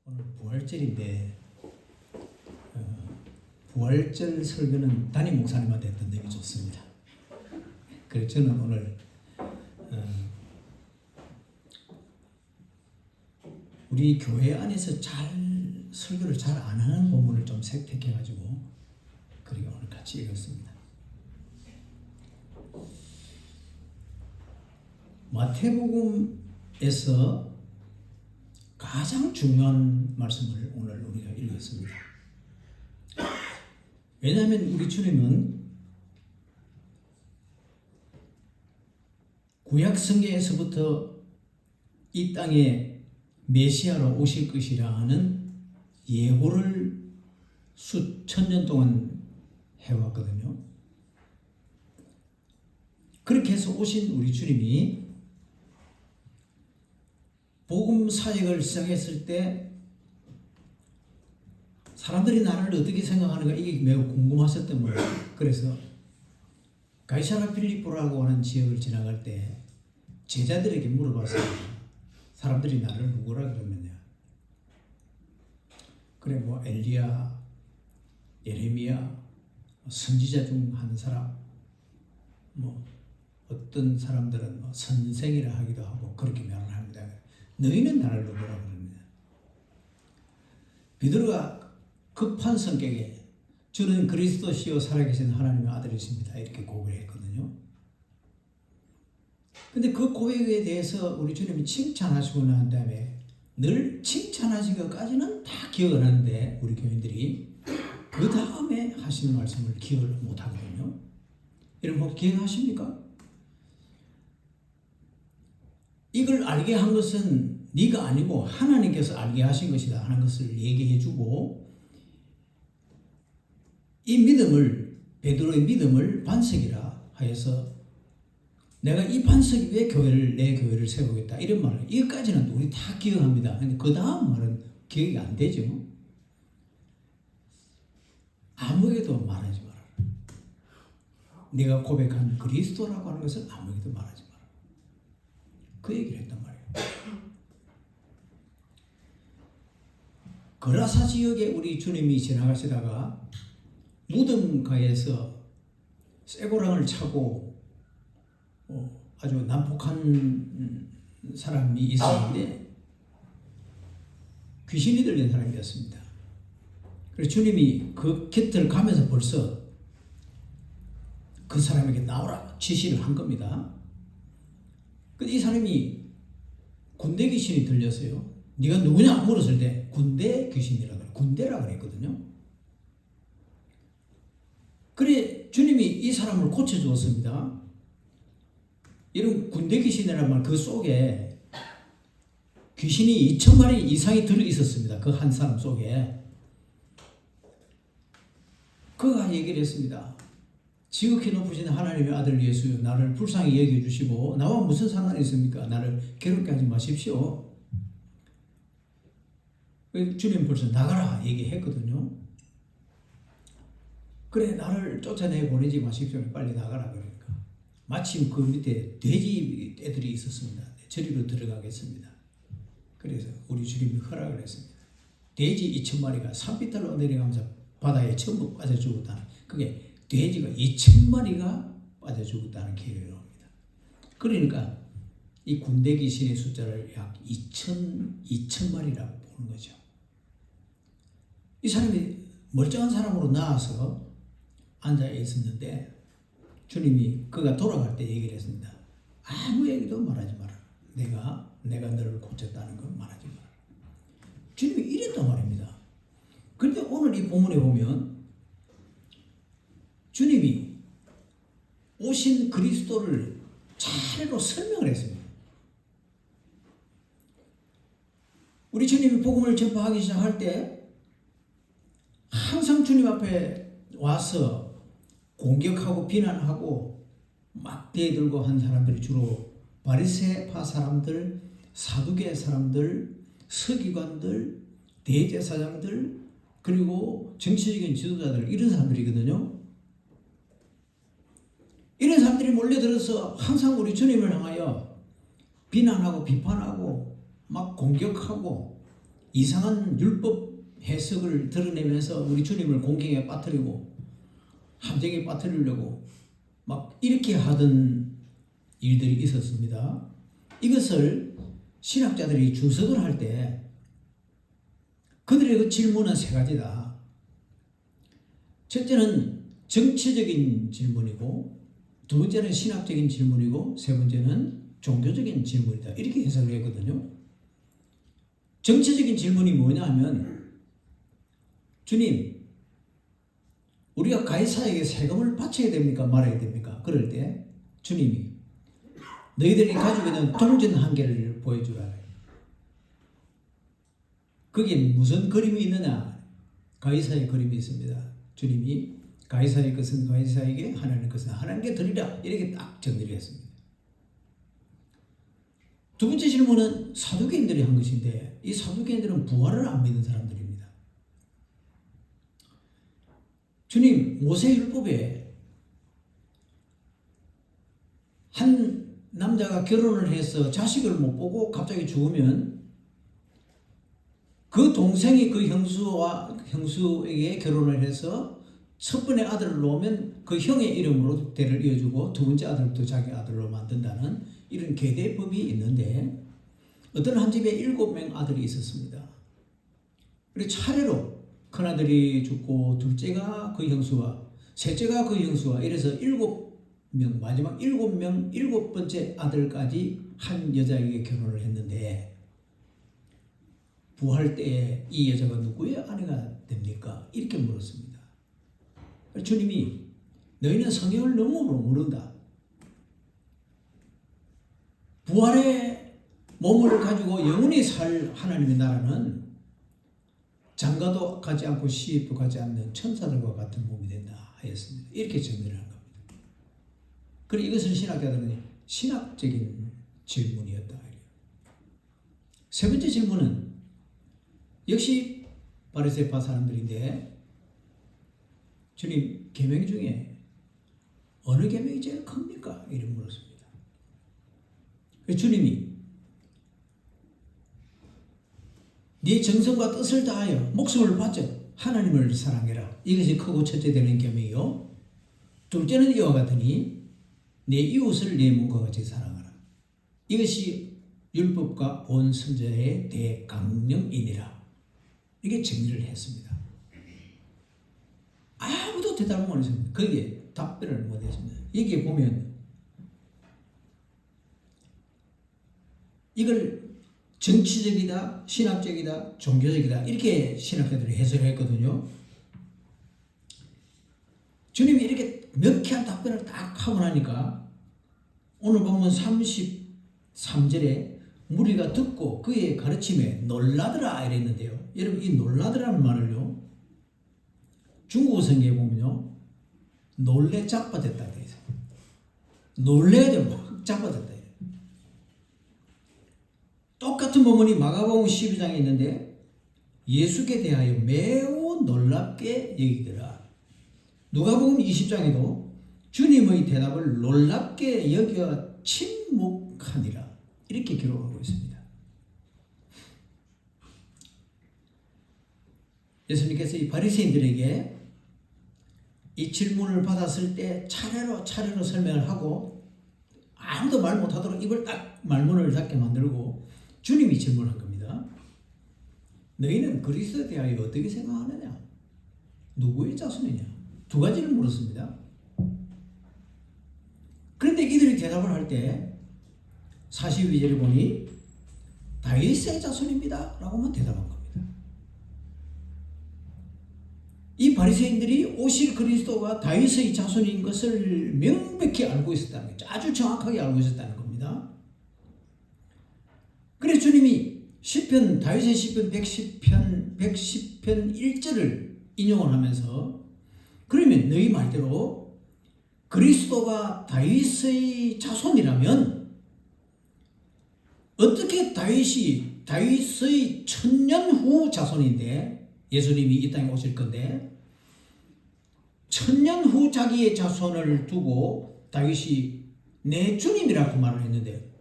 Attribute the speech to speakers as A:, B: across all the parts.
A: 오늘 부활절인데 부활절 설교는 담임 목사님한테 했던 적이 좋습니다. 그래서 저는 오늘 우리 교회 안에서 설교를 잘 안 하는 본문을 좀 선택해가지고 그리고 오늘 같이 읽었습니다. 마태복음에서 가장 중요한 말씀을 오늘 우리가 읽었습니다. 왜냐하면 우리 주님은 구약 성경에서부터 이 땅에 메시아로 오실 것이라 하는 예고를 수천 년 동안 해왔거든요. 그렇게 해서 오신 우리 주님이 복음 사역을 시작했을 때 사람들이 나를 어떻게 생각하는가 이게 매우 궁금하셨던 거예요. 그래서 가이사라 필리포라고 하는 지역을 지나갈 때 제자들에게 물어봤어요. 사람들이 나를 누구라 그러느냐. 그래 뭐 엘리야, 예레미야, 선지자 중 한 사람, 뭐 어떤 사람들은 뭐 선생이라 하기도 하고 그렇게 말을 합니다. 너희는 나를 누구라 그러느냐. 베드로가 급한 성격에 주는 그리스도시요 살아계신 하나님의 아들이십니다. 이렇게 고백했거든요. 근데 그 고백에 대해서 우리 주님이 칭찬하시고 난 다음에 늘 칭찬하신 것까지는 다 기억을 하는데 우리 교인들이 그 다음에 하시는 말씀을 기억을 못 하거든요. 여러분 혹시 기억하십니까? 이걸 알게 한 것은 네가 아니고 하나님께서 알게 하신 것이다 하는 것을 얘기해주고 이 믿음을 베드로의 믿음을 반석이라 하여서 내가 이 반석 위에 내 교회를 세우겠다 이런 말을 이것까지는 우리 다 기억합니다. 근데 그 다음 말은 기억이 안 되죠. 아무에게도 말하지 마라. 네가 고백한 그리스도라고 하는 것을 아무에게도 말하지 마라. 그 얘기를 했단 말이에요. 거라사 지역에 우리 주님이 지나가시다가 무덤가에서 쇠고랑을 차고 아주 난폭한 사람이 있었는데 귀신이 들린 사람이었습니다. 그래서 주님이 그 곁을 가면서 벌써 그 사람에게 나오라 지시를 한 겁니다. 근데 이 사람이 군대 귀신이 들렸어요. 네가 누구냐 물었을 때 군대 귀신이라 그래. 군대라 그랬거든요. 그래 주님이 이 사람을 고쳐주었습니다. 이런 군대 귀신이라는 말 그 속에 귀신이 2,000마리 이상이 들어 있었습니다. 그 한 사람 속에. 그가 얘기를 했습니다. 지극히 높으신 하나님의 아들 예수여 나를 불쌍히 여겨주시고 나와 무슨 상관이 있습니까? 나를 괴롭게 하지 마십시오. 주님 벌써 나가라 얘기했거든요. 그래 나를 쫓아내 보내지 마십시오. 빨리 나가라 그러니까. 마침 그 밑에 돼지 애들이 있었습니다. 저리로 들어가겠습니다. 그래서 우리 주님이 허락을 했습니다. 돼지 2,000마리가 산비탈로 내려가면서 바다에 전부 빠져 죽었다는 그게 돼지가 2,000마리가 빠져 죽었다는 계획을 합니다. 그러니까 이 군대 귀신의 숫자를 약 2,000마리라고 보는 거죠. 이 사람이 멀쩡한 사람으로 나와서 앉아 있었는데 주님이 그가 돌아갈 때 얘기를 했습니다. 아무 얘기도 말하지 마라. 내가 너를 고쳤다는 거 말하지 마라. 주님이 이랬단 말입니다. 그런데 오늘 이 본문에 보면 주님이 오신 그리스도를 차례로 설명을 했습니다. 우리 주님이 복음을 전파하기 시작할 때 항상 주님 앞에 와서 공격하고 비난하고 막 대들고 한 사람들이 주로 바리새파 사람들, 사두개 사람들, 서기관들, 대제사장들 그리고 정치적인 지도자들 이런 사람들이거든요. 이런 사람들이 몰려들어서 항상 우리 주님을 향하여 비난하고 비판하고 막 공격하고 이상한 율법 해석을 드러내면서 우리 주님을 공경에 빠뜨리고 함정에 빠뜨리려고 막 이렇게 하던 일들이 있었습니다. 이것을 신학자들이 주석을 할 때 그들의 그 질문은 세 가지다. 첫째는 정치적인 질문이고, 두 번째는 신학적인 질문이고, 세 번째는 종교적인 질문이다. 이렇게 해석을 했거든요. 정치적인 질문이 뭐냐 하면, 주님, 우리가 가이사에게 세금을 바쳐야 됩니까? 말아야 됩니까? 그럴 때 주님이 너희들이 가지고 있는 동전 한 개를 보여주라. 거기에 무슨 그림이 있느냐? 가이사의 그림이 있습니다. 주님이 가이사의 것은 가이사에게, 하나님의 것은 하나님께 드리라. 이렇게 딱 정리를 했습니다. 두 번째 질문은 사두개인들이 한 것인데, 이 사두개인들은 부활을 안 믿는 사람들입니다. 주님, 모세율법에 한 남자가 결혼을 해서 자식을 못 보고 갑자기 죽으면 그 동생이 그 형수에게 결혼을 해서 첫 번째 아들을 놓으면 그 형의 이름으로 대를 이어주고 두 번째 아들부터 자기 아들로 만든다는 이런 계대법이 있는데, 어떤 한 집에 7명 아들이 있었습니다. 그리고 차례로 큰아들이 죽고 둘째가 그 형수와 셋째가 그 형수와 이래서 7명, 마지막 7명, 7번째 아들까지 한 여자에게 결혼을 했는데, 부활 때에 이 여자가 누구의 아내가 됩니까? 이렇게 물었습니다. 주님이 너희는 성경을 너무 모른다. 부활의 몸을 가지고 영원히 살 하나님의 나라는 장가도 가지 않고 시집도 가지 않는 천사들과 같은 몸이 된다 하였습니다. 이렇게 정리를 한 겁니다. 그리고 이것을 신학자들은 신학적인 질문이었다. 세 번째 질문은 역시 바리새파 사람들인데, 주님, 계명 중에 어느 계명이 제일 큽니까? 이렇게 물었습니다. 주님이 네 정성과 뜻을 다하여 목숨을 바쳐 하나님을 사랑해라. 이것이 크고 첫째 되는 계명이요. 둘째는 이와 같으니 내 이웃을 내 몸과 같이 사랑하라. 이것이 율법과 온 선지자의 대강령이니라. 이게 정리를 했습니다. 아무도 대답을 못했습니다. 거기에 답변을 못했습니다. 여기에 보면 이걸 정치적이다, 신학적이다, 종교적이다 이렇게 신학자들이 해석을 했거든요. 주님이 이렇게 명쾌한 답변을 딱 하고 나니까 오늘 보면 33절에 무리가 듣고 그의 가르침에 놀라더라 이랬는데요. 여러분, 이 놀라더라는 말을요, 중국어 성경에 보면요, 놀래 자빠졌다 되어 있어요. 놀래야 막 자빠졌다. 똑같은 본문이 마가복음 12장에 있는데, 예수께 대하여 매우 놀랍게 여기더라. 누가복음 20장에도 주님의 대답을 놀랍게 여겨 침묵하니라. 이렇게 기록하고 있습니다. 예수님께서 이 바리새인들에게 이 질문을 받았을 때 차례로 설명을 하고 아무도 말 못하도록 입을 딱 말문을 닫게 만들고 주님이 질문한 겁니다. 너희는 그리스도에 대하여 어떻게 생각하느냐? 누구의 자손이냐? 두 가지를 물었습니다. 그런데 이들이 대답을 할 때 42절에 보니 다윗의 자손입니다 라고만 대답한 겁니다. 이 바리새인들이 오실 그리스도가 다윗의 자손인 것을 명백히 알고 있었다는 거죠. 아주 정확하게 알고 있었다는 겁니다. 그래서 주님이 다윗의 시편 110편 1절을 인용을 하면서, 그러면 너희 말대로 그리스도가 다윗의 자손이라면 어떻게 다윗의 1000년 후 자손인데, 예수님이 이 땅에 오실 건데 1000년 후 자기의 자손을 두고 다윗이 내 주님이라고 말을 했는데,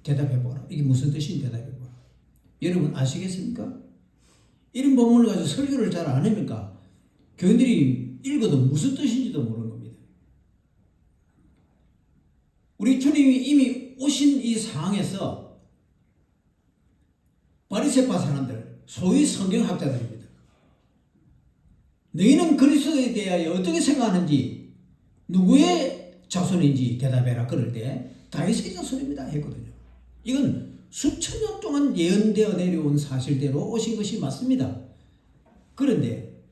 A: 대답해보라. 이게 무슨 뜻인지 대답해보라. 여러분 아시겠습니까? 이런 본문을 가지고 설교를 잘 안 합니까? 교인들이 읽어도 무슨 뜻인지도 모르는 겁니다. 우리 주님이 이미 오신 이 상황에서 바리새파 사람들, 소위 성경학자들입니다. 너희는 그리스도에 대하여 어떻게 생각하는지, 누구의 자손인지 대답해라. 그럴 때 다윗의 자손입니다 했거든요. 이건 수천 년 동안 예언되어 내려온 사실대로 오신 것이 맞습니다. 그런데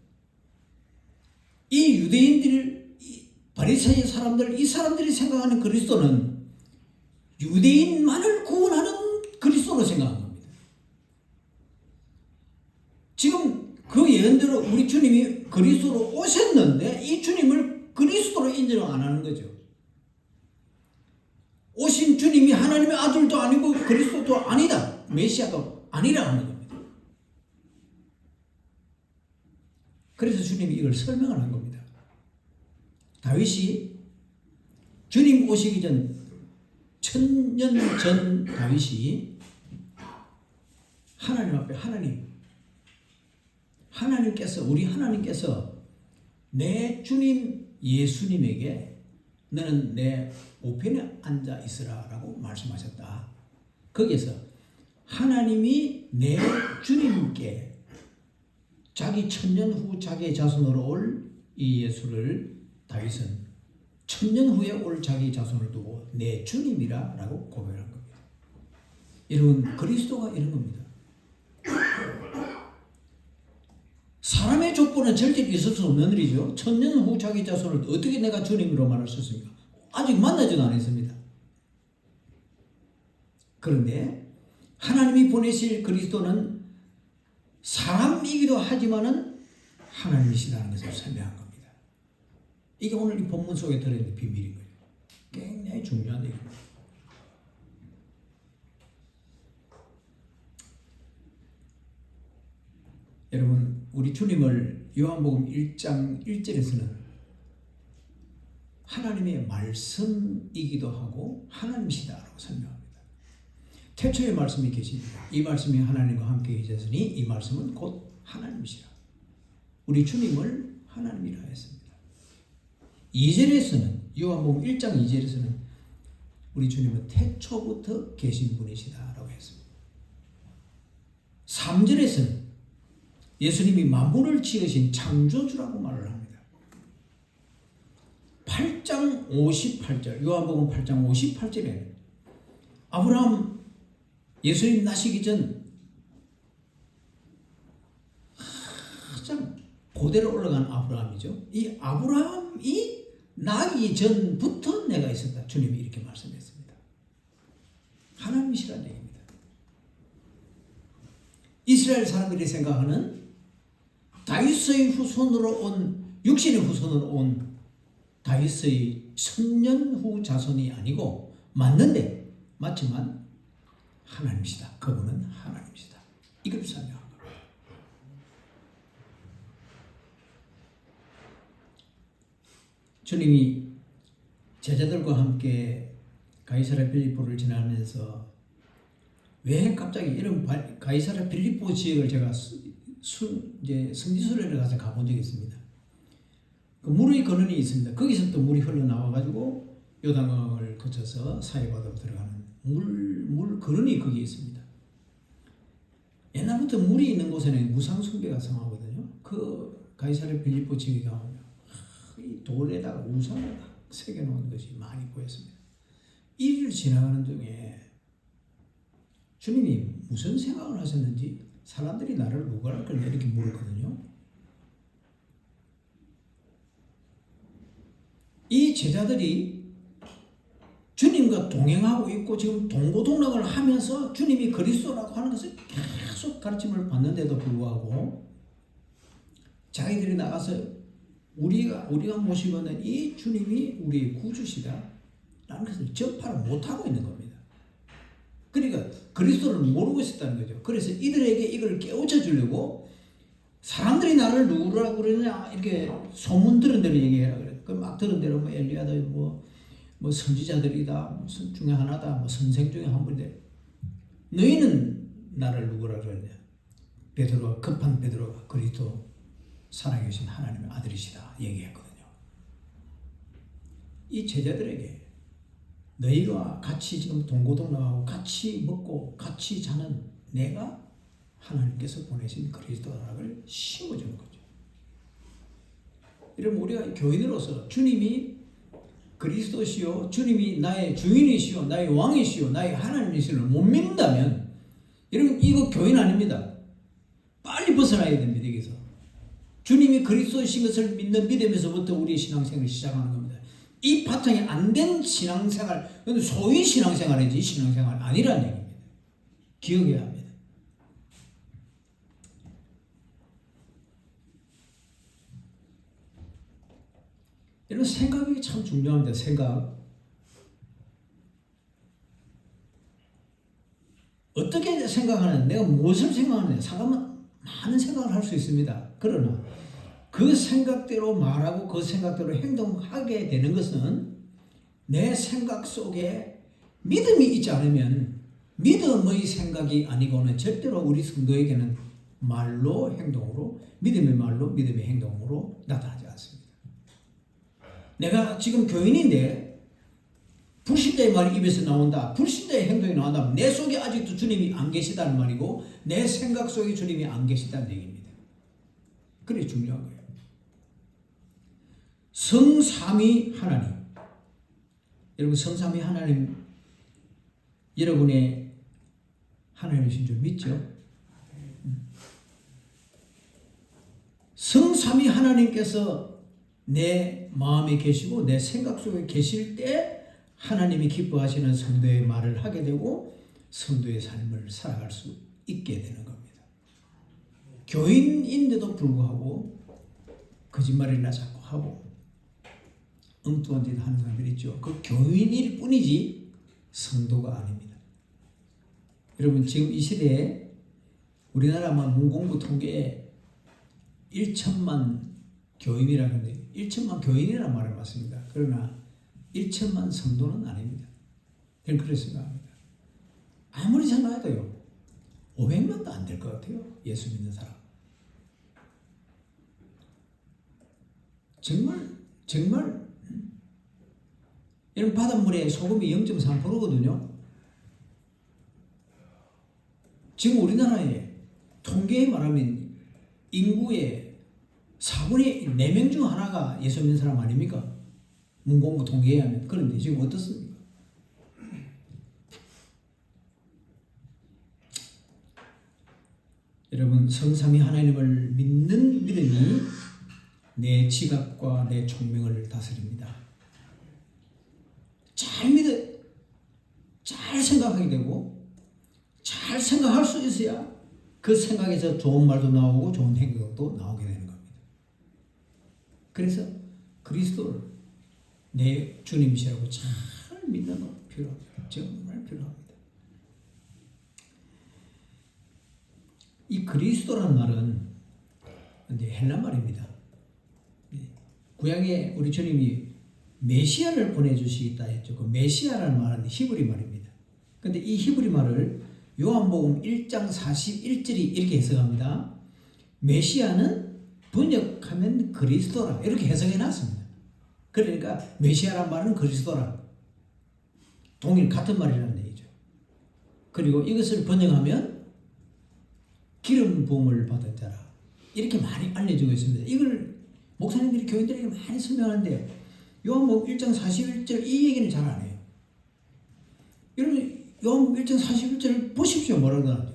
A: 이 유대인들, 바리새인 사람들, 이 사람들이 생각하는 그리스도는 유대인만을 구원하는 그리스도로 생각한 겁니다. 지금 그 예언대로 우리 주님이 그리스도로 오셨는데 이 주님을 그리스도로 인정 안 하는 거죠. 오신 주님이 하나님의 아들도 아니고 그리스도도 아니다. 메시아도 아니라 하는 겁니다. 그래서 주님이 이걸 설명을 한 겁니다. 다윗이 주님 오시기 전 1000년 전 다윗이 하나님 앞에 우리 하나님께서 내 주님 예수님에게 너는 내 우편에 앉아 있으라 라고 말씀하셨다. 거기에서 하나님이 내 주님께 자기 1000년 후 자기의 자손으로 올 이 예수를 다윗은 1000년 후에 올 자기 자손을 두고 내 주님이라 라고 고백한 겁니다. 여러분, 그리스도가 이런 겁니다. 사람의 족보는 절대 있을 수 없는 일이죠. 1000년 후 자기 자손을 어떻게 내가 주님으로 말할 수 있습니까? 아직 만나지도 않았습니다. 그런데 하나님이 보내실 그리스도는 사람이기도 하지만은 하나님이시라는 것을 설명한 겁니다. 이게 오늘 이 본문 속에 들어있는 비밀인 거예요. 굉장히 중요한 얘기입니다. 여러분, 우리 주님을 요한복음 1장 1절에서는 하나님의 말씀이기도 하고 하나님이시다라고 설명합니다. 태초의 말씀이 계십니다. 이 말씀이 하나님과 함께 계셨으니 이 말씀은 곧 하나님이시라. 우리 주님을 하나님이라 했습니다. 2절에서는 요한복음 1장 2절에서는 우리 주님은 태초부터 계신 분이시다라고 했습니다. 3절에서는 예수님이 만물을 지으신 창조주라고 말을 합니다. 8장 58절, 요한복음 8장 58절에는 아브라함 예수님 나시기 전 가장 고대로 올라간 아브라함이죠. 이 아브라함이 나기 전부터 내가 있었다. 주님이 이렇게 말씀했습니다. 하나님이시라는 얘기입니다. 이스라엘 사람들이 생각하는 다윗의 후손으로 온, 육신의 후손으로 온 다윗의 천년 후 자손이 아니고 맞지만 하나님이시다. 그분은 하나님이시다. 이걸 설명한 겁니다. 주님이 제자들과 함께 가이사랴 빌립보를 지나면서 왜 갑자기 이런 가이사랴 빌립보 지역을 제가 이제 성지순례를 가서 가본 적이 있습니다. 그 물의 근원이 있습니다. 거기서 또 물이 흘러나와가지고 요단강을 거쳐서 사해바다로 들어가는 물 근원이 거기에 있습니다. 옛날부터 물이 있는 곳에는 우상숭배가 성하거든요. 그 가이사랴 빌립보 지역에 가면 이 돌에다가 우상을 새겨놓은 것이 많이 보였습니다. 이를 지나가는 중에 주님이 무슨 생각을 하셨는지 사람들이 나를 누구랄 거냐 이렇게 물었거든요. 이 제자들이 주님과 동행하고 있고 지금 동고동락을 하면서 주님이 그리스도라고 하는 것을 계속 가르침을 받는데도 불구하고 자기들이 나가서 우리가 모시고 있는 이 주님이 우리의 구주시다 라는 것을 접하를 못하고 있는 겁니다. 그러니까 그리스도를 모르고 있었다는 거죠. 그래서 이들에게 이걸 깨우쳐 주려고 사람들이 나를 누구라고 그러냐 이렇게 소문 들은 대로 얘기해라 그래. 그 막 들은 대로 뭐 엘리야다 뭐 선지자들이다 무슨 중에 하나다 뭐 선생 중에 한 분인데 너희는 나를 누구라 그러냐? 베드로가, 급한 베드로가 그리스도 살아계신 하나님의 아들이시다 얘기했거든요. 이 제자들에게 너희가 같이 지금 동고동락하고 같이 먹고 같이 자는 내가 하나님께서 보내신 그리스도라를 심어주는 거죠. 이러면 우리가 교인으로서 주님이 그리스도시요, 주님이 나의 주인이시요, 나의 왕이시요, 나의 하나님이시를 못 믿는다면, 여러분 이거 교인 아닙니다. 빨리 벗어나야 됩니다. 여기서 주님이 그리스도이신 것을 믿는 믿음에서부터 우리의 신앙생활을 시작하는 겁니다. 이 바탕이 안 된 신앙생활, 소위 신앙생활이지 신앙생활 아니라는 얘기입니다. 기억해야 합니다. 이런 생각이 참 중요합니다. 생각. 어떻게 생각하는, 내가 무엇을 생각하느냐, 상관은 많은 생각을 할 수 있습니다. 그러나 그 생각대로 말하고 그 생각대로 행동하게 되는 것은 내 생각 속에 믿음이 있지 않으면 믿음의 생각이 아니고는 절대로 우리 성도에게는 말로 행동으로, 믿음의 말로 믿음의 행동으로 나타나지 않습니다. 내가 지금 교인인데 불신자의 말이 입에서 나온다, 불신자의 행동이 나온다면 내 속에 아직도 주님이 안 계시다는 말이고 내 생각 속에 주님이 안 계시다는 얘기입니다. 그게 중요한 거예요. 성삼위 하나님, 여러분 성삼위 하나님 여러분의 하나님이신 줄 믿죠? 성삼위 하나님께서 내 마음에 계시고 내 생각 속에 계실 때 하나님이 기뻐하시는 성도의 말을 하게 되고 성도의 삶을 살아갈 수 있게 되는 겁니다. 교인인데도 불구하고 거짓말이나 자꾸 하고 엉뚱한 짓 하는 사람들 있죠. 그 교인일 뿐이지 성도가 아닙니다. 여러분 지금 이 시대에 우리나라만 문공부 통계에 1천만 교인이라는데 1천만 교인이라는 말은 맞습니다. 그러나 1천만 성도는 아닙니다. 저는 그렇게 생각합니다. 아무리 생각해도요 500만도 안 될 것 같아요. 예수 믿는 사람. 정말 이런 바닷물에 소금이 0.3%거든요. 지금 우리나라에 통계에 말하면 인구의 4분의 4명 중 하나가 예수 믿는 사람 아닙니까? 문공부 통계에 하면. 그런데 지금 어떻습니까? 여러분 성삼위 하나님을 믿는 믿음이 내 지각과 내 총명을 다스립니다. 잘 생각하게 되고 잘 생각할 수 있어야 그 생각에서 좋은 말도 나오고 좋은 행동도 나오게 되는 겁니다. 그래서 그리스도를 내 주님이시라고 잘 믿는 것 필요합니다. 정말 필요합니다. 이 그리스도라는 말은 헬라 말입니다. 구약에 우리 주님이 메시아를 보내주시겠다 했죠. 그 메시아라는 말은 히브리 말입니다. 그런데 이 히브리 말을 요한복음 1장 41절이 이렇게 해석합니다. 메시아는 번역하면 그리스도라 이렇게 해석해 놨습니다. 그러니까 메시아란 말은 그리스도라 동일 같은 말이라는 얘기죠. 그리고 이것을 번역하면 기름 부음을 받은 자라 이렇게 많이 알려지고 있습니다. 이걸 목사님들이 교인들에게 많이 설명하는데 요한복음 1장 41절 이 얘기는 잘 안 해요. 여러분 요한복음 1장 41절을 보십시오. 뭐라고 하는지.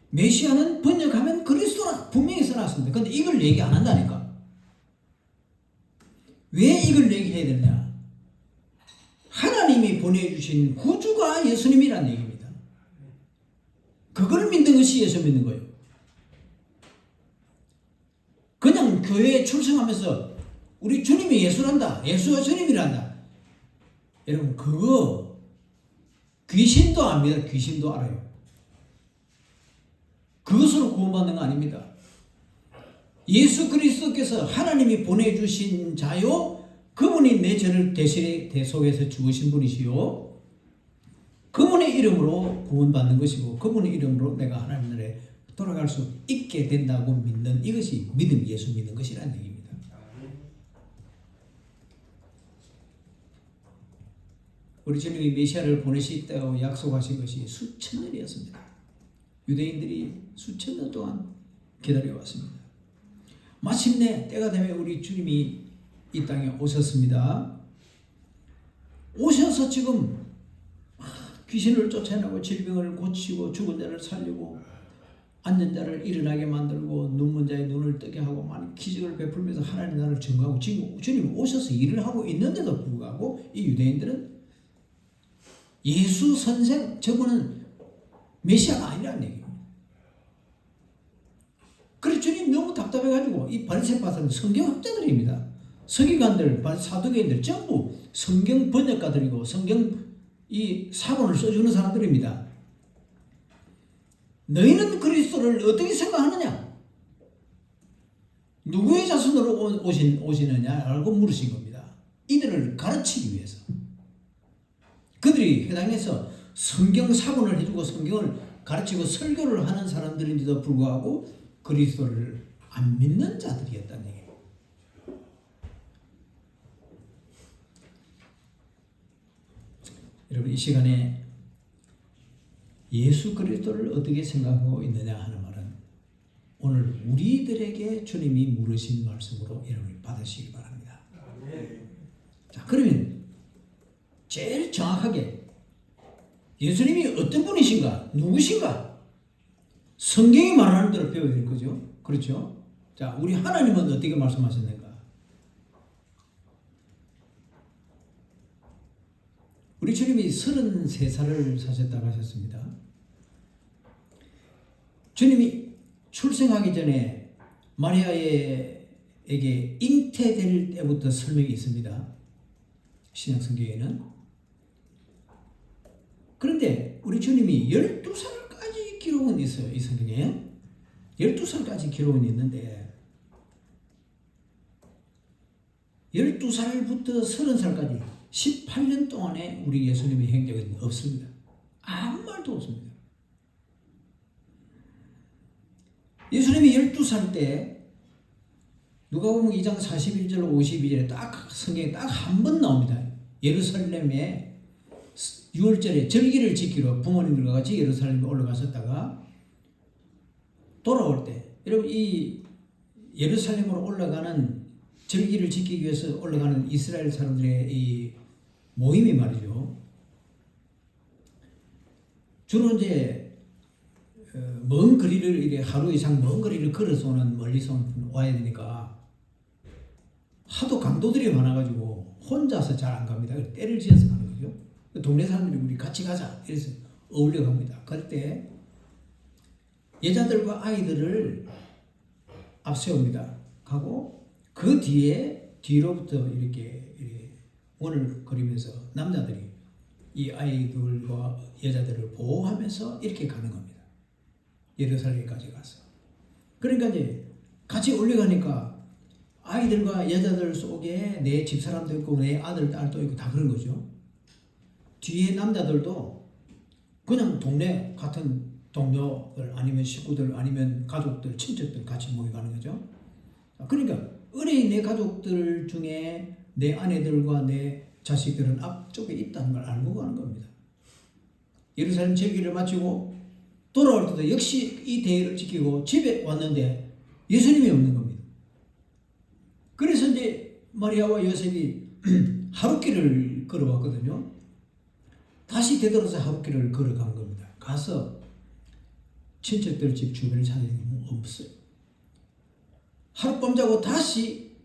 A: 메시아는 번역하면 그리스도라 분명히 써놨습니다. 그런데 이걸 얘기 안 한다니까. 왜 이걸 얘기해야 되느냐. 하나님이 보내주신 구주가 예수님이라는 얘기입니다. 그걸 믿는 것이 예수 믿는 거예요. 그냥 교회에 출석하면서 우리 주님이 예수란다. 예수가 주님이란다. 여러분 그거 귀신도 압니다. 귀신도 알아요. 그것으로 구원받는 거 아닙니다. 예수 그리스도께서 하나님이 보내주신 자요. 그분이 내 죄를 대속해서 죽으신 분이시요. 그분의 이름으로 구원받는 것이고 그분의 이름으로 내가 하나님 나라에 돌아갈 수 있게 된다고 믿는 이것이 믿음, 예수 믿는 것이라는 얘기입니다. 우리 주님이 메시아를 보내시겠다고 약속하신 것이 수천 년이었습니다. 유대인들이 수천 년 동안 기다려왔습니다. 마침내 때가 되면 우리 주님이 이 땅에 오셨습니다. 오셔서 지금 귀신을 쫓아내고 질병을 고치고 죽은 자를 살리고 앉은 자를 일어나게 만들고 눈먼 자의 눈을 뜨게 하고 많은 기적을 베풀면서 하나님 나라를 증거하고 지금 주님이 오셔서 일을 하고 있는데도 불구하고 이 유대인들은 예수 선생 저분은 메시아가 아니라는 얘기입니다. 그래서 주님 너무 답답해가지고 이 바리새파 사람들 성경학자들입니다. 서기관들, 사두개인들 전부 성경 번역가들이고 성경 이 사본을 써주는 사람들입니다. 너희는 그리스도를 어떻게 생각하느냐? 누구의 자손으로 오시느냐라고 물으신 겁니다. 이들을 가르치기 위해서. 그들이 해당해서 성경 사본을 해주고 성경을 가르치고 설교를 하는 사람들인데도 불구하고 그리스도를 안 믿는 자들이었다는 얘기예요. 여러분 이 시간에 예수 그리스도를 어떻게 생각하고 있느냐 하는 말은 오늘 우리들에게 주님이 물으신 말씀으로 여러분이 받으시기 바랍니다. 자, 그러면 제일 정확하게 예수님이 어떤 분이신가? 누구신가? 성경이 말하는 대로 배워야 될 거죠. 그렇죠? 자, 우리 하나님은 어떻게 말씀하셨는가? 우리 주님이 33살을 사셨다고 하셨습니다. 주님이 출생하기 전에 마리아에게 잉태될 때부터 설명이 있습니다. 신약 성경에는. 그런데 우리 주님이 12살까지 기록은 있어요. 이 성경에. 12살까지 기록은 있는데 12살부터 30살까지 18년 동안에 우리 예수님의 행적은 없습니다. 아무 말도 없습니다. 예수님이 12살 때 누가복음 2장 41절 52절에 딱 성경에 딱 한 번 나옵니다. 예루살렘에 6월절에 절기를 지키러 부모님들과 같이 예루살렘에 올라가셨다가 돌아올 때 여러분 이 예루살렘으로 올라가는 절기를 지키기 위해서 올라가는 이스라엘 사람들의 이 모임이 말이죠. 주로 이제 먼 거리를 이렇게 하루 이상 먼 거리를 걸어서 오는 멀리서 와야 되니까 하도 강도들이 많아가지고 혼자서 잘 안 갑니다. 때를 지어서 가는 거죠. 동네 사람들이 우리 같이 가자 이래서 어울려 갑니다. 그때 여자들과 아이들을 앞세웁니다. 가고 그 뒤로부터 이렇게 원을 그리면서 남자들이 이 아이들과 여자들을 보호하면서 이렇게 가는 겁니다. 예루살렘까지 가서. 그러니까 이제 같이 올라가니까 아이들과 여자들 속에 내 집사람도 있고 내 아들, 딸도 있고 다 그런 거죠. 뒤에 남자들도 그냥 동네 같은 동료들 아니면 식구들 아니면 가족들, 친척들 같이 모여가는 거죠. 그러니까 의뢰인 내 가족들 중에 내 아내들과 내 자식들은 앞쪽에 있다는 걸 알고 가는 겁니다. 예루살렘 절기를 마치고 돌아올 때도 역시 이 대회를 지키고 집에 왔는데 예수님이 없는 겁니다. 그래서 이제 마리아와 요셉이 하룻길을 걸어왔거든요. 다시 되돌아서 하룻길을 걸어간 겁니다. 가서 친척들 집 주변을 찾아보면 없어요. 하룻밤 자고 다시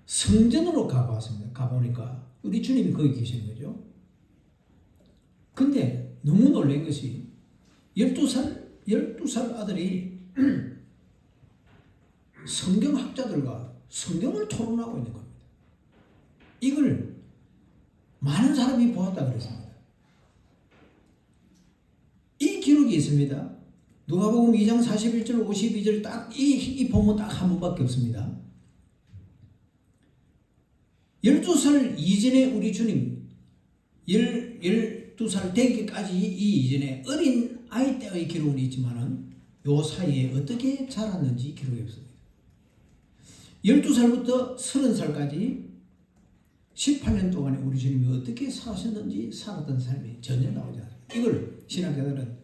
A: 성전으로 가봤습니다. 가보니까 우리 주님이 거기 계시는 거죠. 근데 너무 놀란 것이 12살 아들이 성경학자들과 성경을 토론하고 있는 겁니다. 이걸 많은 사람이 보았다 그랬습니다. 이 기록이 있습니다. 누가복음 2장 41절 52절 딱 이 본문 딱 한 번밖에 없습니다. 12살 이전에 우리 주님 12살 12살 되기까지 이 이전에 어린 아이 때의 기록은 있지만은 요 사이에 어떻게 자랐는지 기록이 없습니다. 12살부터 30살까지 18년 동안에 우리 주님이 어떻게 사셨는지 살았던 삶이 전혀 나오지 않습니다. 이걸 신학자들은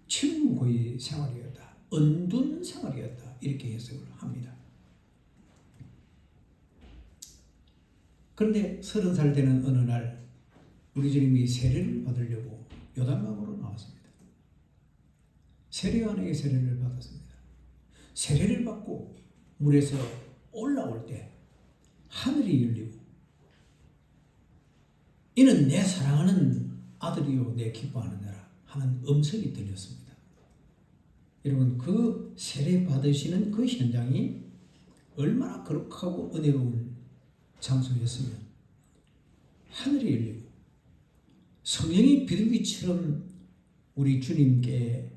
A: 침묵의 생활이었다, 은둔 생활이었다, 이렇게 해석을 합니다. 그런데 30살 되는 어느 날 우리 주님이 세례를 받으려고 요단강으로 나왔습니다. 세례요한에게 세례를 받았습니다. 세례를 받고 물에서 올라올 때 하늘이 열리고 이는 내 사랑하는 아들이요 내 기뻐하는 자라 하는 음성이 들렸습니다. 여러분, 그 세례 받으시는 그 현장이 얼마나 거룩하고 은혜로운 장소였으면 하늘이 열리고 성령이 비둘기처럼 우리 주님께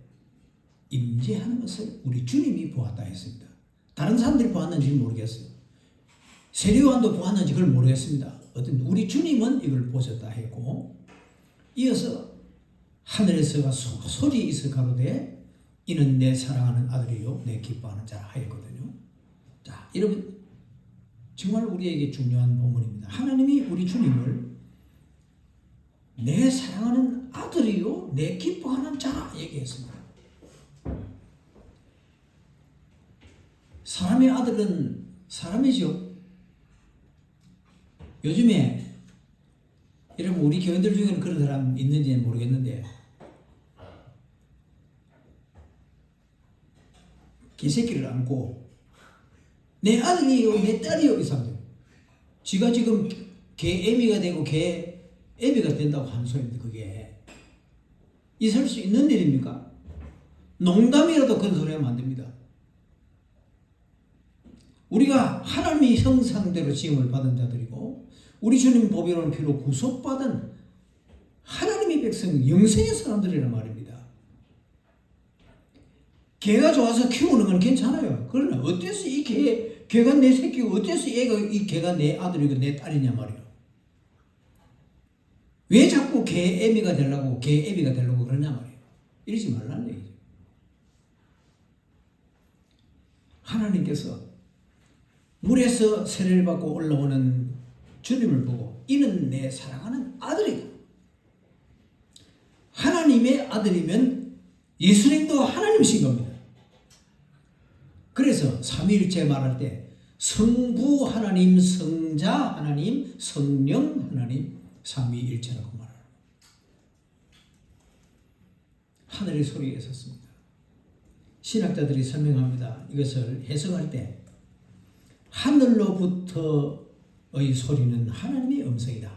A: 임재하는 것을 우리 주님이 보았다 했습니다. 다른 사람들이 보았는지 모르겠어요. 세례요한도 보았는지 그걸 모르겠습니다. 어떤 우리 주님은 이걸 보셨다 했고, 이어서 하늘에서가 소리 있어 가로되 이는 내 사랑하는 아들이요 내 기뻐하는 자라 하였거든요. 자, 여러분, 정말 우리에게 중요한 본문입니다. 하나님이 우리 주님을 내 사랑하는 아들이요 내 기뻐하는 자라 얘기했습니다. 사람의 아들은 사람이죠. 요즘에 여러분, 우리 교인들 중에는 그런 사람 있는지는 모르겠는데 개새끼를 안고 내 아들이요 내 딸이요 이 사람들, 지가 지금 개 애미가 되고 개 애비가 된다고 하는 소리입니다. 그게 있을 수 있는 일입니까? 농담이라도 그런 소리 하면 안 됩니다. 우리가 하나님의 형상대로 지음을 받은 자들이고 우리 주님 보배로운 피로 구속받은 하나님의 백성, 영생의 사람들이란 말입니다. 개가 좋아서 키우는 건 괜찮아요. 그러나 어때서 이 개가 내 새끼고 어때서 이 개가 내 아들이고 내 딸이냐 말이에요. 왜 자꾸 개 애미가 되려고 개 애비가 되려고 그러냐 말이에요. 이러지 말라는 얘기죠. 하나님께서 물에서 세례를 받고 올라오는 주님을 보고 이는 내 사랑하는 아들이다. 하나님의 아들이면 예수님도 하나님이신 겁니다. 그래서 삼위일체 말할 때 성부 하나님, 성자 하나님, 성령 하나님, 삼위일체라고 말합니다. 하늘의 소리에 섰습니다. 신학자들이 설명합니다. 이것을 해석할 때 하늘로부터의 소리는 하나님의 음성이다.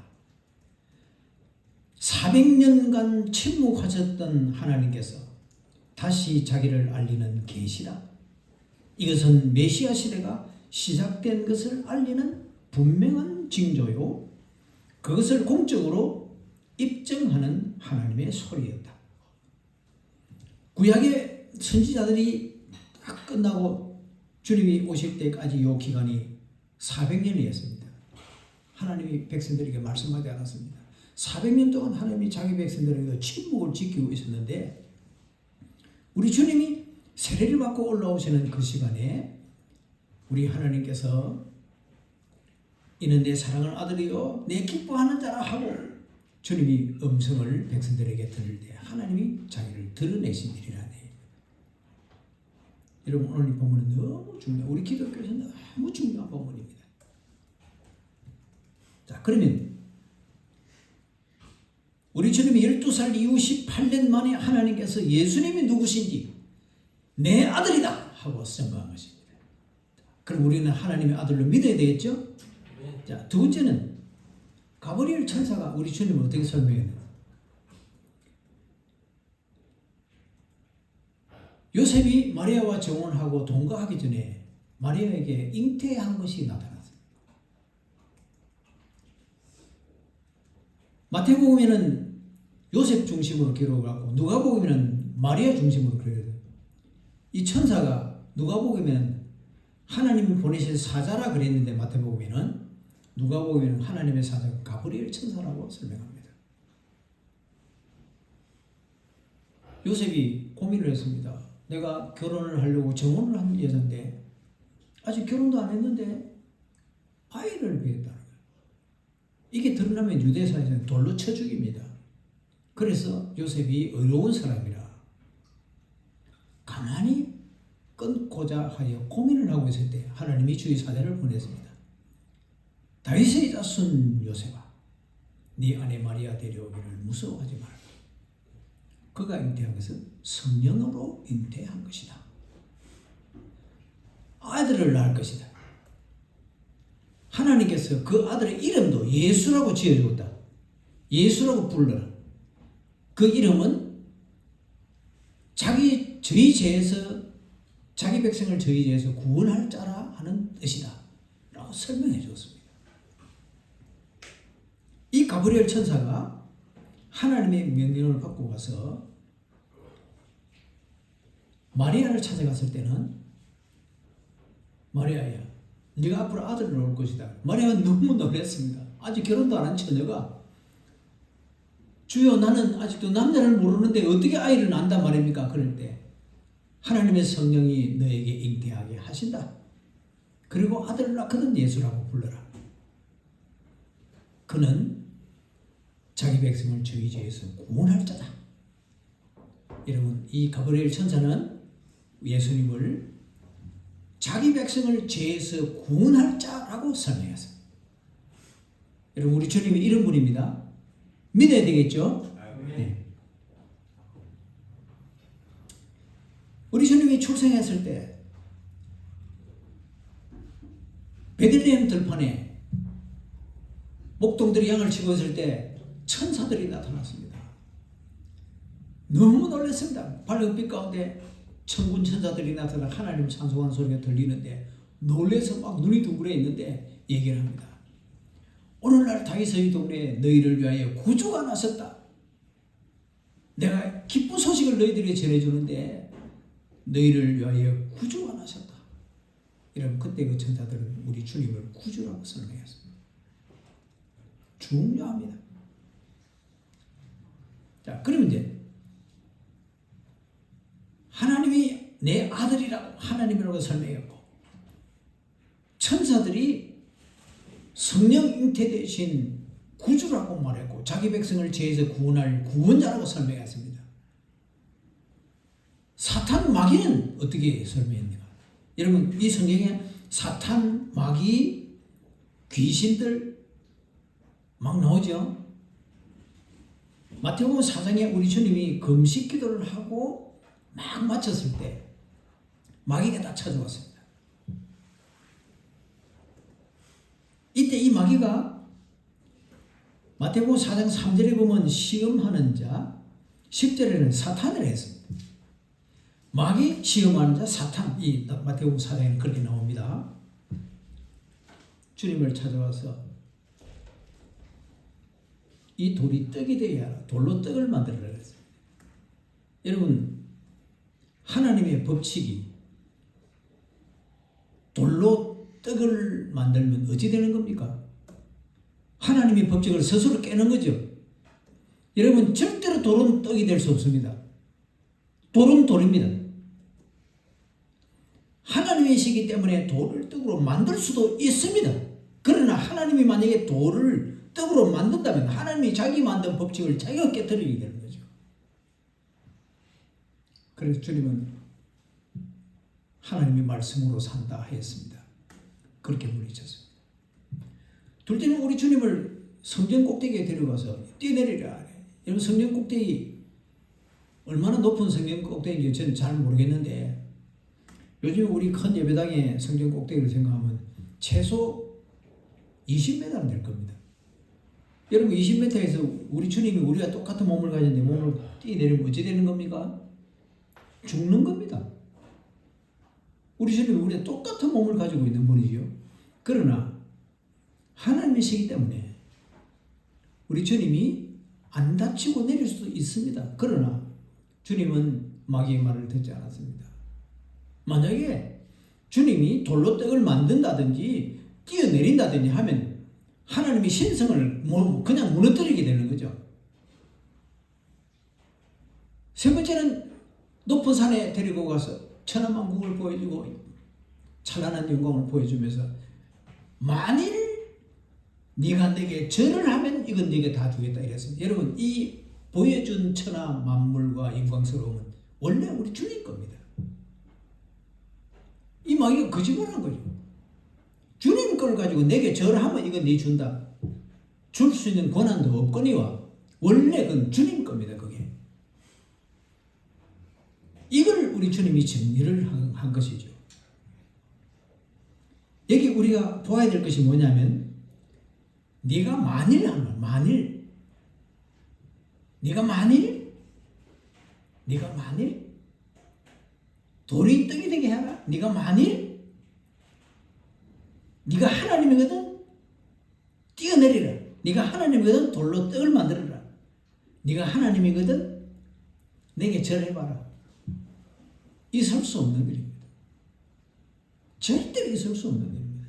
A: 400년간 침묵하셨던 하나님께서 다시 자기를 알리는 계시다. 이것은 메시아 시대가 시작된 것을 알리는 분명한 징조요, 그것을 공적으로 입증하는 하나님의 소리였다. 구약의 선지자들이 딱 끝나고 주님이 오실 때까지 이 기간이 400년이었습니다. 하나님이 백성들에게 말씀하지 않았습니다. 400년 동안 하나님이 자기 백성들에게 침묵을 지키고 있었는데 우리 주님이 세례를 받고 올라오시는 그 시간에 우리 하나님께서 이는 내 사랑하는 아들이요 내 기뻐하는 자라 하고 주님이 음성을 백성들에게 들을 때 하나님이 자기를 드러내신 일이라네. 여러분, 오늘 이 본문은 너무 중요해요. 우리 기독교에서는 너무 중요한 본문입니다. 자, 그러면 우리 주님이 12살 이후 18년 만에 하나님께서 예수님이 누구신지 내 아들이다 하고 선포한 것입니다. 그럼 우리는 하나님의 아들로 믿어야 되겠죠? 자, 두 번째는 가브리엘 천사가 우리 주님을 어떻게 설명했는가? 요셉이 마리아와 정혼하고 동거하기 전에 마리아에게 잉태한 것이 나타났습니다. 마태복음에는 요셉 중심으로 기록하고 누가복음에는 마리아 중심으로 기록해요. 이 천사가 누가복음에는 하나님이 보내실 사자라 그랬는데 마태복음에는 누가복음에는 하나님의 사자 가브리엘 천사라고 설명합니다. 요셉이 고민을 했습니다. 내가 결혼을 하려고 정혼을 한 여자인데 아직 결혼도 안 했는데 아이를 위했다는 거예요. 이게 드러나면 유대사에서는 돌로 쳐 죽입니다. 그래서 요셉이 의로운 사람이라 가만히 끊고자 하여 고민을 하고 있을 때 하나님이 주의 사자를 보냈습니다. 다윗의 자손 요셉아, 네 아내 마리아 데려오기를 무서워하지 말라. 그가 잉태한 것은 성령으로 잉태한 것이다. 아들을 낳을 것이다. 하나님께서 그 아들의 이름도 예수라고 지어주었다. 예수라고 불러라. 그 이름은 저희 죄에서 자기 백성을 저희 죄에서 구원할 자라 하는 뜻이다 라고 설명해 주었습니다. 이 가브리엘 천사가 하나님의 명령을 받고 가서 마리아를 찾아갔을 때는 마리아야, 네가 앞으로 아들을 낳을 것이다. 마리아가 너무 놀랐습니다. 아직 결혼도 안 한 처녀가 주여 나는 아직도 남자를 모르는데 어떻게 아이를 낳는단 말입니까? 그럴 때 하나님의 성령이 너에게 잉태하게 하신다. 그리고 아들을 낳거든 예수라고 불러라. 그는 자기 백성을 저희 죄에서 구원할 자다. 여러분, 이 가브리엘 천사는 예수님을 자기 백성을 죄에서 구원할 자라고 설명했습니다. 여러분, 우리 주님이 이런 분입니다. 믿어야 되겠죠? 네. 우리 주님이 출생했을 때 베들레헴 들판에 목동들이 양을 치고 있을 때 천사들이 나타났습니다. 너무 놀랐습니다. 밝은빛 가운데 천군 천사들이 나타나 하나님 찬송하는 소리가 들리는데 놀라서 막 눈이 둥그레 있는데 얘기를 합니다. 오늘날 다윗의 동네에 너희를 위하여 구주가 나섰다. 내가 기쁜 소식을 너희들에게 전해주는데 너희를 위하여 구주가 나섰다. 이러면 그때 그 천사들은 우리 주님을 구주라고 설명했습니다. 중요합니다. 자, 그러면 이제 하나님이 내 아들이라고 하나님이라고 설명했고 천사들이 성령 잉태되신 구주라고 말했고 자기 백성을 죄에서 구원할 구원자라고 설명했습니다. 사탄 마귀는 어떻게 설명합니까? 여러분, 이 성경에 사탄, 마귀, 귀신들 막 나오죠. 마태복음 4장에 우리 주님이 금식 기도를 하고 막 마쳤을 때 마귀가 다 찾아왔습니다. 이때 이 마귀가 마태복음 4장 3절에 보면 시험하는 자, 10절에는 사탄을 했습니다. 마귀, 시험하는 자, 사탄. 이 마태복음 4장에는 그렇게 나옵니다. 주님을 찾아와서 이 돌이 떡이 되어야 하라. 돌로 떡을 만들어라 그랬어요. 여러분, 하나님의 법칙이 돌로 떡을 만들면 어찌 되는 겁니까? 하나님의 법칙을 스스로 깨는 거죠. 여러분, 절대로 돌은 떡이 될 수 없습니다. 돌은 돌입니다. 하나님이시기 때문에 돌을 떡으로 만들 수도 있습니다. 그러나 하나님이 만약에 돌을 떡으로 만든다면 하나님이 자기 만든 법칙을 자기가 깨뜨리게 되는 거죠. 그래서 주님은 하나님의 말씀으로 산다 했습니다. 그렇게 물리쳤습니다. 둘째는 우리 주님을 성전 꼭대기에 데려가서 뛰어내리라. 여러분, 성전 꼭대기 얼마나 높은 성전 꼭대기인지 저는 잘 모르겠는데 요즘 우리 큰 예배당의 성전 꼭대기를 생각하면 최소 20m는 될 겁니다. 여러분, 20m에서 우리 주님이 우리가 똑같은 몸을 가졌는데 몸을 뛰어내리면 어찌 되는 겁니까? 죽는 겁니다. 우리 주님이 우리가 똑같은 몸을 가지고 있는 분이죠. 그러나 하나님이시기 때문에 우리 주님이 안 다치고 내릴 수도 있습니다. 그러나 주님은 마귀의 말을 듣지 않았습니다. 만약에 주님이 돌로 떡을 만든다든지 뛰어내린다든지 하면 하나님이 신성을 그냥 무너뜨리게 되는 거죠. 세 번째는 높은 산에 데리고 가서 천하만국을 보여주고 찬란한 영광을 보여주면서 만일 네가 내게 절을 하면 이건 네게 다 주겠다 이랬습니다. 여러분, 이 보여준 천하 만물과 영광스러움은 원래 우리 주님 겁니다. 이 마귀가 거짓말한 거죠. 주님 걸 가지고 내게 절하면 이건 네 준다. 줄 수 있는 권한도 없거니와 원래 그건 주님 겁니다. 그게. 이걸 우리 주님이 정리를 한 것이죠. 여기 우리가 보아야 될 것이 뭐냐면 네가 만일 하면 네가 만일 돌이 떡이 되게 하라. 네가 만일 네가 하나님이거든 뛰어내리라. 네가 하나님이거든 돌로 떡을 만들어라. 네가 하나님이거든 내게 절해봐라. 있을 수 없는 일입니다. 절대로 있을 수 없는 일입니다.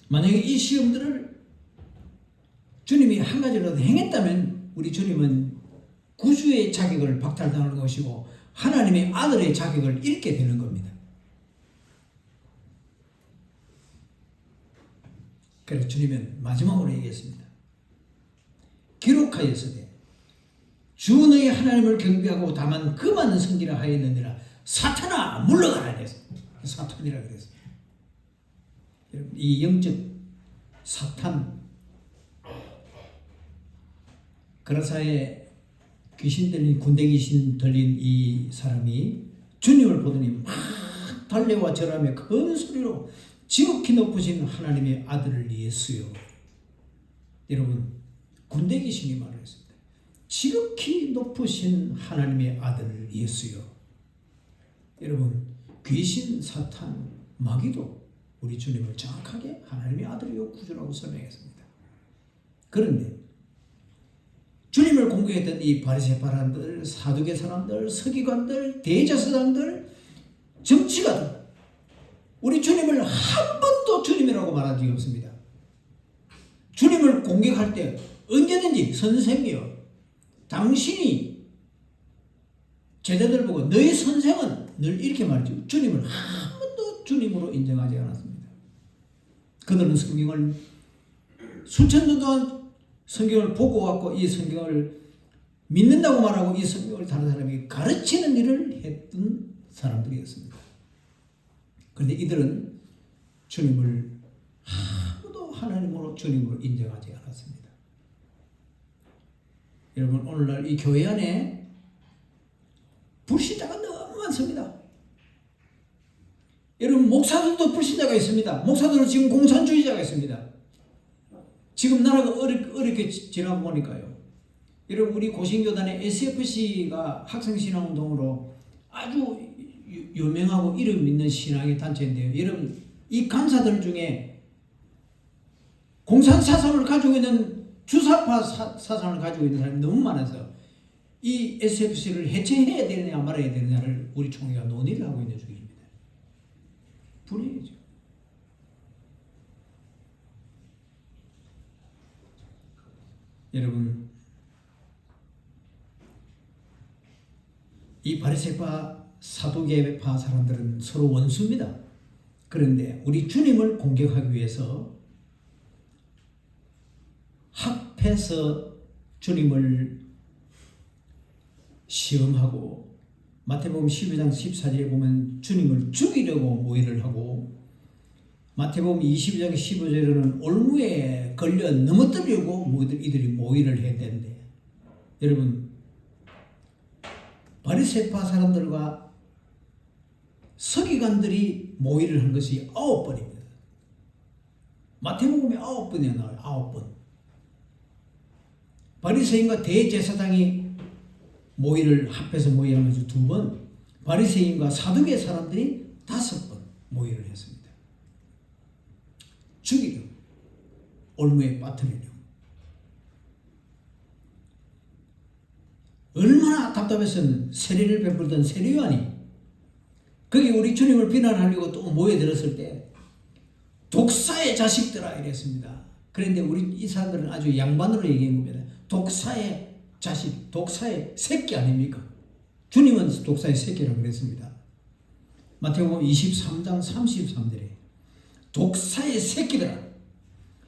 A: 만약에 이 시험들을 주님이 한 가지라도 행했다면 우리 주님은 구주의 자격을 박탈당하는 것이고 하나님의 아들의 자격을 잃게 되는 겁니다. 그래서 주님은 마지막으로 얘기했습니다. 기록하였으되 주 너희 하나님을 경배하고 다만 그만 섬기라 하였느니라. 사탄아 물러가라 그랬어요. 사탄이라 그랬어요. 이 영적 사탄, 그라사에 귀신 들린, 군대 귀신 들린 이 사람이 주님을 보더니 막 달려와 절하며 큰 소리로 지극히 높으신 하나님의 아들을 예수여. 여러분, 군대 귀신이 말을 했습니다. 지극히 높으신 하나님의 아들 예수여. 여러분, 귀신, 사탄, 마귀도 우리 주님을 정확하게 하나님의 아들이요 구주라고 설명했습니다. 그런데 주님을 공격했던 이 바리새파 사람들, 사두개 사람들, 서기관들, 대제사장들, 정치가들, 우리 주님을 한 번도 주님이라고 말한 적이 없습니다. 주님을 공격할 때 언제든지 선생이여, 당신이 제자들 보고 너희 선생은 늘 이렇게 말했죠. 주님을 한 번도 주님으로 인정하지 않았습니다. 그들은 성경을 수천 년 동안 성경을 보고 왔고 이 성경을 믿는다고 말하고 이 성경을 다른 사람이 가르치는 일을 했던 사람들이었습니다. 그런데 이들은 주님을 아무도 하나님으로 주님으로 인정하지 않았습니다. 여러분, 오늘날 이 교회 안에 불신자가 너무 많습니다. 여러분, 목사들도 불신자가 있습니다. 목사들은 지금 공산주의자가 있습니다. 지금 나라가 어렵게 지나고 보니까요. 여러분, 우리 고신교단의 SFC가 학생신앙운동으로 아주 유명하고 이름 있는 신앙의 단체인데요. 여러분, 이 간사들 중에 공산사상을 가지고 있는 주사파 사상을 가지고 있는 사람이 너무 많아서 이 SFC를 해체해야 되느냐 말아야 되느냐를 우리 총회가 논의를 하고 있는 중입니다. 불행이죠. 여러분, 이 바리새파 사두개파 사람들은 서로 원수입니다. 그런데 우리 주님을 공격하기 위해서 합해서 주님을 시험하고, 마태복음 12장 14절에 보면 주님을 죽이려고 모의를 하고, 마태복음 22장 15절에는 올무에 걸려 넘어뜨리려고 이들이 모의를 해야 되는데, 여러분, 바리새파 사람들과 서기관들이 모의를 한 것이 9번입니다. 마태복음에 9번이 나와요. 9번. 바리새인과 대제사장이 모의를 합해서 모의한 것이 2번, 바리새인과 사두개 사람들이 5번 모의를 했습니다. 죽이려, 올무에 빠뜨리려. 얼마나 답답했으면 세례를 베풀던 세례요한이 거기 우리 주님을 비난하려고 또 모여들었을 때 독사의 자식들아 이랬습니다. 그런데 우리 이 사람들은 아주 양반으로 얘기한 겁니다. 독사의 자식, 독사의 새끼 아닙니까? 주님은 독사의 새끼라고 그랬습니다. 마태복음 23장 33절에 독사의 새끼들아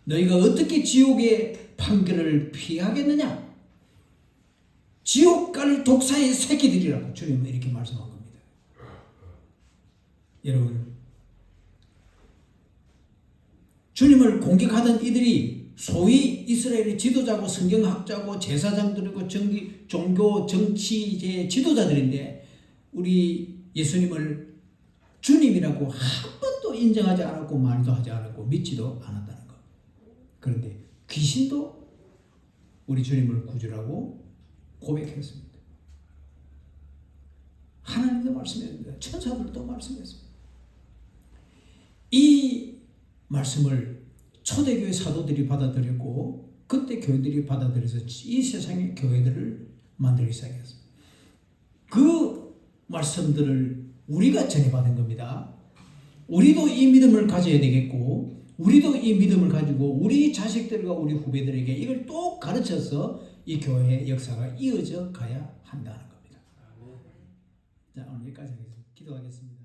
A: 너희가 어떻게 지옥의 판결을 피하겠느냐? 지옥 갈 독사의 새끼들이라고 주님은 이렇게 말씀한 겁니다. 여러분, 주님을 공격하던 이들이 소위 이스라엘의 지도자고 성경학자고 제사장들이고 종교 정치의 지도자들인데 우리 예수님을 주님이라고 한 번도 인정하지 않았고 말도 하지 않았고 믿지도 않았다는 것. 그런데 귀신도 우리 주님을 구주라고 고백했습니다. 하나님도 말씀했습니다. 천사들도 말씀했습니다. 이 말씀을 초대교회 사도들이 받아들였고 그때 교회들이 받아들여서 이 세상의 교회들을 만들기 시작했습니다. 그 말씀들을 우리가 전해받은 겁니다. 우리도 이 믿음을 가져야 되겠고 우리도 이 믿음을 가지고 우리 자식들과 우리 후배들에게 이걸 또 가르쳐서 이 교회의 역사가 이어져 가야 한다는 겁니다. 자, 오늘 여기까지 하겠습니다. 기도하겠습니다.